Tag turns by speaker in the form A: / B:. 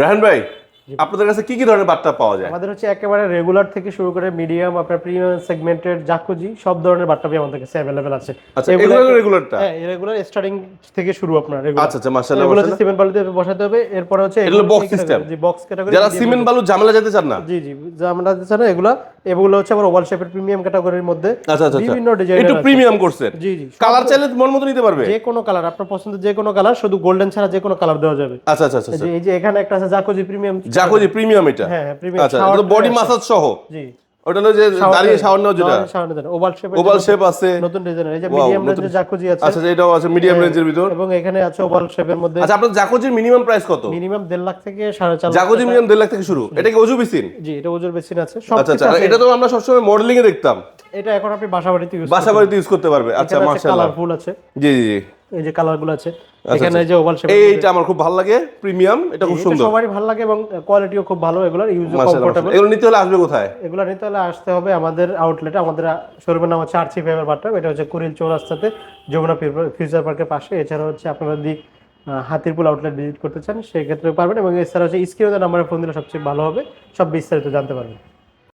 A: রাহান ভাই, আপনাদের কাছে কি কি ধরনের বাথটাব পাওয়া যায়?
B: আমাদের হচ্ছে একেবারে রেগুলার থেকে শুরু করে মিডিয়াম, আপনার প্রিমিয়াম সেগমেন্টের জাকুজি সব ধরনের বাথটাবই আমাদের কাছে अवेलेबल আছে।
A: আচ্ছা, এগুলো রেগুলারটা?
B: হ্যাঁ, রেগুলার স্টার্টিং থেকে শুরু আপনার রেগুলার।
A: আচ্ছা আচ্ছা, মাশাআল্লাহ
B: এগুলো
A: মাশাআল্লাহ।
B: সিমেন্ট বালুতে বসাতে হবে। এরপর হচ্ছে
A: এগুলো বক্স সিস্টেম।
B: জি, বক্স ক্যাটাগরি।
A: যারা সিমেন্ট বালু ঝামেলা যেতে চান না,
B: জি জি, যা আমরা দিচ্ছি না এগুলো হচ্ছে আবার ওভাল শেপের প্রিমিয়াম ক্যাটাগরির মধ্যে
A: আচ্ছা আচ্ছা,
B: বিভিন্ন ডিজাইনের
A: একটু
B: আছে।
A: প্রিমিয়াম করছেন।
B: জি জি,
A: কালার চাইলে মন মতো নিতে পারবে,
B: যে কোনো কালার আপনার পছন্দের, যে কোনো কালার, শুধু গোল্ডেন ছাড়া যে কোনো কালার দেওয়া যাবে।
A: আচ্ছা আচ্ছা আচ্ছা,
B: এই যে এখানে একটা আছে জাকুজি প্রিমিয়াম।
A: জাকুজি প্রিমিয়াম এটা?
B: হ্যাঁ হ্যাঁ, প্রিমিয়াম।
A: আচ্ছা, এটা বডি মাসাজ সহ?
B: জি,
A: ওটা হলো যে দাঁড়িয়ে শাওয়ার নাও, যেটা
B: ওভাল শেপ।
A: ওভাল শেপ আছে,
B: নতুন ডিজাইনের। এই যে মিডিয়াম রেঞ্জের জাকুজি আছে।
A: আচ্ছা, এটাও আছে মিডিয়াম রেঞ্জের ভিতর,
B: এবং এখানে আছে ওভাল শেপের মধ্যে।
A: আচ্ছা, আপনার জাকুজির মিনিমাম প্রাইস কত?
B: মিনিমাম 1.5 লাখ থেকে 4.5 লাখ।
A: জাকুজি মিনিমাম 1.5 লাখ থেকে শুরু। এটা কি ওজু বেসিন?
B: জি, এটা ওজোর বেসিন আছে।
A: আচ্ছা আচ্ছা, এটা তো আমরা সবসময় মডেলিং এ দেখতাম।
B: এটা এখন আপনি বাসাবাড়িতে
A: ইউজ করতে পারবে। আচ্ছা, মাশাআল্লাহ,
B: কালারফুল আছে।
A: জি জি জি,
B: এই যে কালারগুলো আছে এখানে, এই যে ওভাল শেপ।
A: এইটা আমার খুব ভালো লাগে, প্রিমিয়াম, এটা খুব সুন্দর,
B: সবারই ভালো লাগে এবং কোয়ালিটিও খুব ভালো। এগুলোর ইউজও
A: মাশাআল্লাহ।
B: কমফোর্টেবল।
A: এগুলো নিতে হলে আসবে কোথায়?
B: এগুলো নিতে হলে আসতে হবে আমাদের আউটলেটে। আমাদের শোরুমের নাম হচ্ছে আরসি ফাইবার বাথটাব। এটা হচ্ছে কুড়িল চৌরাস্তাতে, যমুনা ফিউচার পার্কের পাশে। এছাড়া হচ্ছে আপনারা যদি হাতিরপুল আউটলেট ভিজিট করতে চান, সেই ক্ষেত্রে পারবেন। এবং এছাড়া হচ্ছে স্ক্রিনে নাম্বারে ফোন দিলে সবচেয়ে ভালো হবে, সব বিস্তারিত জানতে পারবেন।